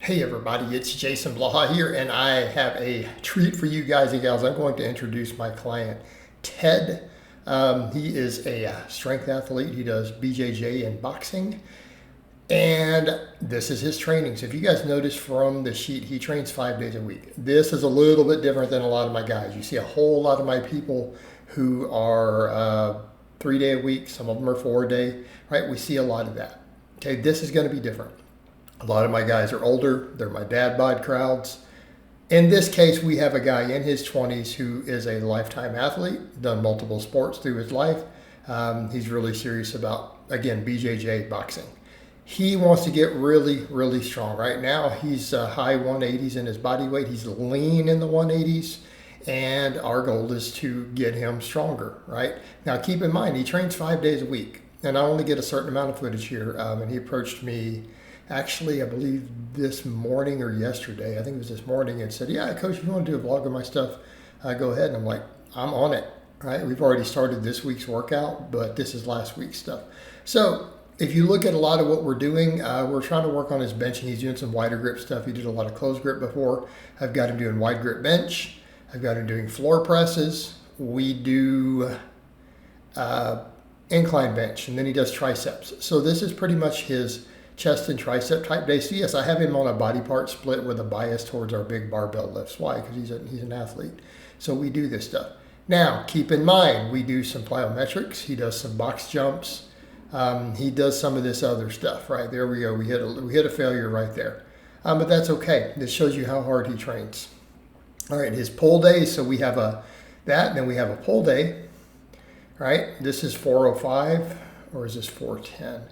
Hey everybody, it's Jason Blaha here, and I have a treat for you guys and gals. I'm going to introduce my client, Ted. He is a strength athlete. He does BJJ and boxing, and this is his training. So if you guys notice from the sheet, he trains 5 days a week. This is a little bit different than a lot of my guys. You see a whole lot of my people who are 3 day a week. Some of them are 4 day, right? We see a lot of that. Okay, this is going to be different. A lot of my guys are older. They're my dad bod crowds. In this case, we have a guy in his 20s who is a lifetime athlete, done multiple sports through his life. He's really serious about, again, BJJ boxing. He wants to get really, really strong. Right now, he's high 180s in his body weight. He's lean in the 180s. And our goal is to get him stronger, right? Now, keep in mind, he trains 5 days a week. And I only get a certain amount of footage here. And he approached me actually, I believe this morning or yesterday, I think it was this morning, and said, yeah, coach, if you want to do a vlog of my stuff, go ahead. And I'm like, I'm on it, right? We've already started this week's workout, but this is last week's stuff. So if you look at a lot of what we're doing, we're trying to work on his benching. He's doing some wider grip stuff. He did a lot of closed grip before. I've got him doing wide grip bench. I've got him doing floor presses. We do incline bench, and then he does triceps. So this is pretty much his chest and tricep type day. So yes, I have him on a body part split with a bias towards our big barbell lifts. Why? Because he's an athlete. So we do this stuff. Now, keep in mind, we do some plyometrics. He does some box jumps. He does some of this other stuff, right? There we go. We hit a failure right there. But that's okay. This shows you how hard he trains. All right, his pull day. So we have that, and then we have a pull day, right? This is 405, or is this 410?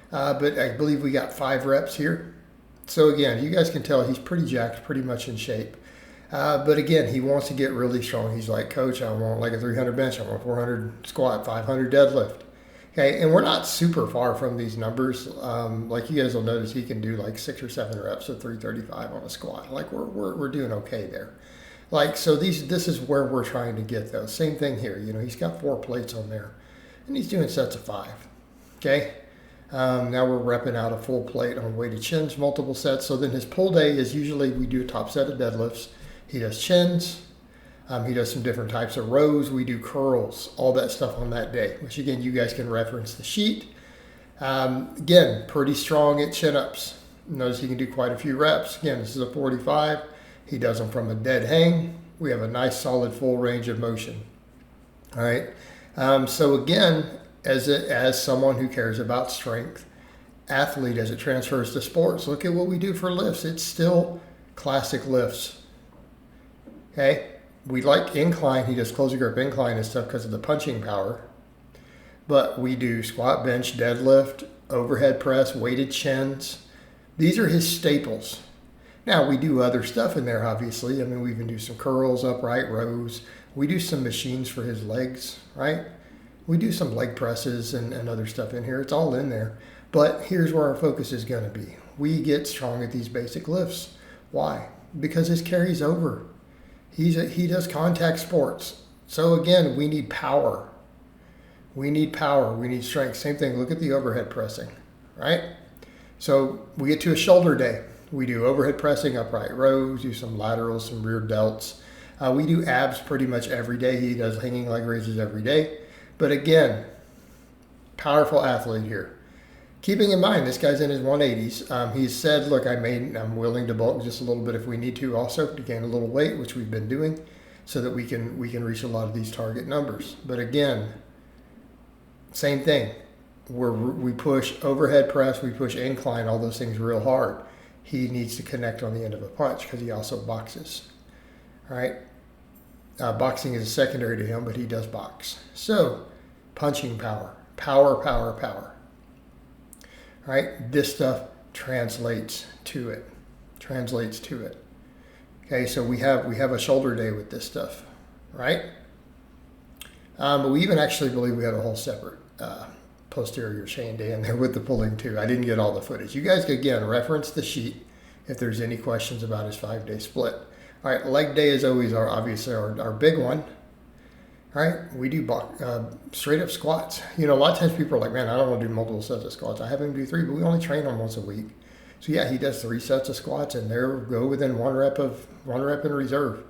But I believe we got 5 reps here. So again, you guys can tell he's pretty jacked, pretty much in shape. But again, he wants to get really strong. He's like, coach, I want like a 300 bench. I want 400 squat, 500 deadlift. Okay, and we're not super far from these numbers. Like you guys will notice, he can do like 6 or 7 reps of 335 on a squat. Like we're doing okay there. Like, so this is where we're trying to get those. Same thing here. You know, he's got 4 plates on there, and he's doing sets of 5. Okay. Now we're repping out a full plate on weighted chins, multiple sets. So then his pull day is usually we do a top set of deadlifts. He does chins. He does some different types of rows. We do curls, all that stuff on that day, which again, you guys can reference the sheet. Again, pretty strong at chin-ups. Notice he can do quite a few reps. Again, this is a 45. He does them from a dead hang. We have a nice solid full range of motion. All right. So again, as someone who cares about strength, athlete, as it transfers to sports, look at what we do for lifts. It's still classic lifts. Okay, we like incline. He does closing grip incline and stuff because of the punching power. But we do squat, bench, deadlift, overhead press, weighted chins. These are his staples. Now we do other stuff in there, obviously. I mean, we even do some curls, upright rows. We do some machines for his legs, right? We do some leg presses and other stuff in here. It's all in there. But here's where our focus is going to be. We get strong at these basic lifts. Why? Because his carries over. He does contact sports. So again, we need power. We need power. We need strength. Same thing. Look at the overhead pressing, right? So we get to a shoulder day. We do overhead pressing, upright rows, do some laterals, some rear delts. We do abs pretty much every day. He does hanging leg raises every day. But again, powerful athlete here. Keeping in mind, this guy's in his 180s. He's said, look, I'm willing to bulk just a little bit if we need to also to gain a little weight, which we've been doing, so that we can reach a lot of these target numbers. But again, same thing. We push overhead press, we push incline, all those things real hard. He needs to connect on the end of a punch because he also boxes. All right. Boxing is secondary to him, but he does box. So, punching power. All right, this stuff translates to it. Okay, so we have a shoulder day with this stuff, right? But we even actually believe we have a whole separate posterior chain day in there with the pulling too. I didn't get all the footage. You guys can, again, reference the sheet if there's any questions about his 5-day split. All right, leg day is always obviously our big one. All right, we do straight up squats. You know, a lot of times people are like, man, I don't want to do multiple sets of squats. I have him do 3, but we only train them once a week. So yeah, he does 3 sets of squats, and they're go within 1 rep in reserve.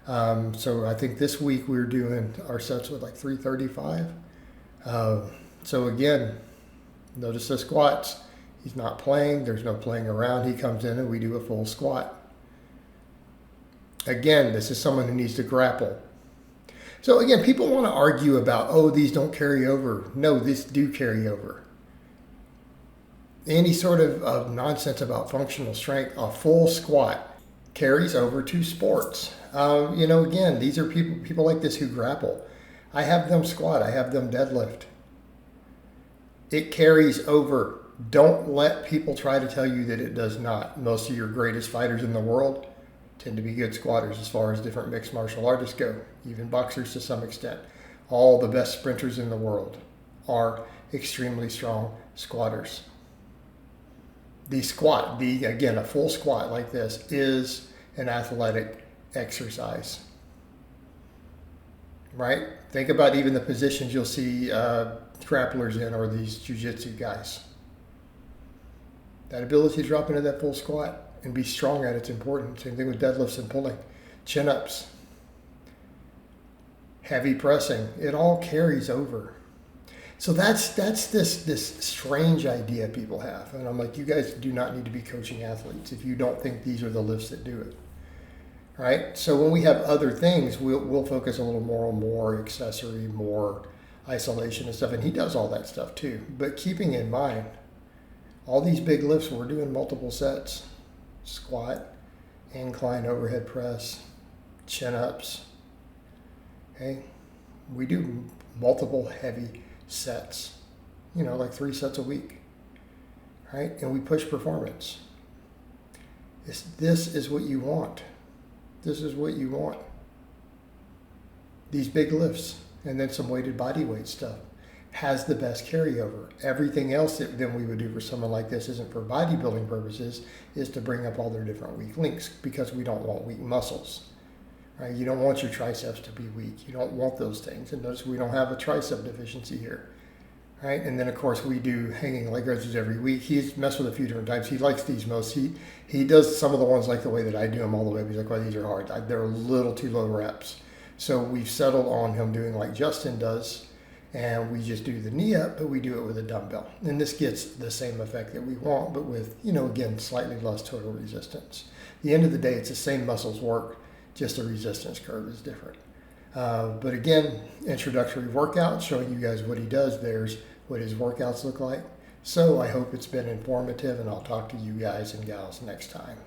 So I think this week we're doing our sets with like 335. So again, notice the squats. He's not playing. There's no playing around. He comes in and we do a full squat. Again, this is someone who needs to grapple. So again, people want to argue about, oh, these don't carry over. No, these do carry over. Any sort of nonsense about functional strength, a full squat carries over to sports. Again, these are people like this who grapple. I have them squat. I have them deadlift. It carries over. Don't let people try to tell you that it does not. Most of your greatest fighters in the world tend to be good squatters as far as different mixed martial artists go, even boxers to some extent. All the best sprinters in the world are extremely strong squatters. The squat, again, a full squat like this is an athletic exercise, right? Think about even the positions you'll see grapplers in, or these jiu-jitsu guys. That ability to drop into that full squat and be strong at it's important. Same thing with deadlifts and pulling. Chin-ups, heavy pressing, it all carries over. So that's this strange idea people have. And I'm like, you guys do not need to be coaching athletes if you don't think these are the lifts that do it. Right? So when we have other things, we'll focus a little more accessory, more isolation and stuff. And he does all that stuff too. But keeping in mind, all these big lifts, we're doing multiple sets. Squat, incline overhead press, chin-ups. Okay? We do multiple heavy sets, like 3 sets a week, right? And we push performance. This is what you want. This is what you want. These big lifts and then some weighted body weight stuff has the best carryover. Everything else that then we would do for someone like this isn't for bodybuilding purposes, is to bring up all their different weak links, because we don't want weak muscles. Right? You don't want your triceps to be weak. You don't want those things. And notice we don't have a tricep deficiency here. Right? And then, of course, we do hanging leg raises every week. He's messed with a few different types. He likes these most. He does some of the ones like the way that I do them all the way. He's like, well, these are hard. They're a little too low reps. So we've settled on him doing like Justin does. And we just do the knee up, but we do it with a dumbbell. And this gets the same effect that we want, but with, again, slightly less total resistance. At the end of the day, it's the same muscles work. Just the resistance curve is different. But again, introductory workout, showing you guys what he does. There's what his workouts look like. So I hope it's been informative, and I'll talk to you guys and gals next time.